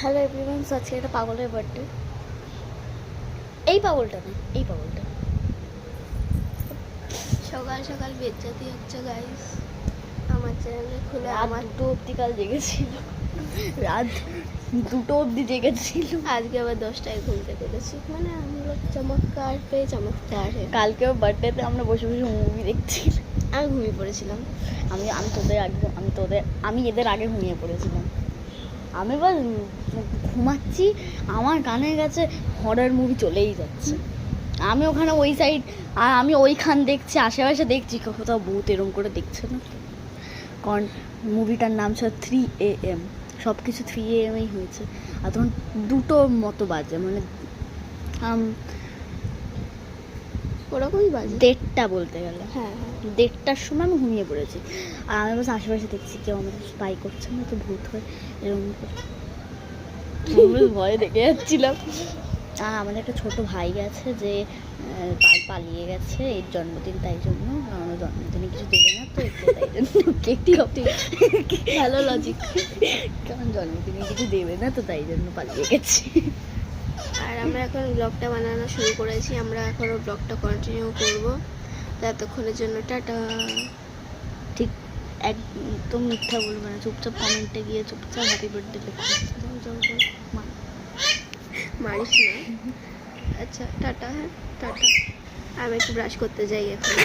Hello everyone, আজকে একটা পাগলের বার্থডে। এই পাগলটা না, এই পাগলটা। সকাল সকাল বেজ্জাতি হচ্ছে গাইস। আমার চ্যানেলে খুলে রাত 2 অবধি কাল জেগেছিল, রাত 2 অবধি জেগেছিল। আজকে আবার 10টায় ঘুম থেকে উঠেছি। মানে আমরা চমৎকার পেয়ে চমৎকার কালকেও বার্থডেতে আমরা বসে বসে মুভি দেখছিলাম। আমি ঘুমিয়ে পড়েছিলাম। আমি এদের আগে ঘুমিয়ে পড়েছিলাম। আমি এবার ঘুমাচ্ছি, আমার কানের কাছে হরর মুভি চলেই যাচ্ছে। আমি ওখানে ওই সাইড, আর আমি ওইখান দেখছি, আশেপাশে দেখছি কোথাও ভূত এরম করে দেখছে না। কারণ মুভিটার নাম ছিল 3 AM, সব কিছু 3 AM-এই হয়েছে। আর তখন 2টোর মতো বাজে, মানে ওরকমই বাজে 1:30 বলতে গেলে। হ্যাঁ 1:30টার সময় আমি ঘুমিয়ে পড়েছি। আর আমি বাস আশেপাশে দেখছি কেউ আমাদের স্পাই করছে না, তো ভূত হয় এরকম করে। আমি ভয়ে দেখে যাচ্ছিলাম। আর আমাদের একটা ছোট ভাই আছে যে পালিয়ে গেছে, এর জন্মদিন, তাই জন্য আমার জন্মদিনে কিছু দেবে না, তো তাই জন্য কেকটি ভালো লজিক। কারণ জন্মদিনে কিছু দেবে না, তো তাই জন্য পালিয়ে গেছে। আর আমরা এখন ব্লগটা বানানো শুরু করেছি। আমরা এখনও ব্লগটা কন্টিনিউ করব। ততক্ষণের জন্য টাটা। ঠিক একদম মিথ্যা বলবে না, চুপচাপ কমেন্টে গিয়ে চুপচাপ হ্যাপি বার্থডে লিখে যাও। মারিস না। আচ্ছা টাটা। হ্যাঁ টাটা। আমি একটু ব্রাশ করতে যাই এখন।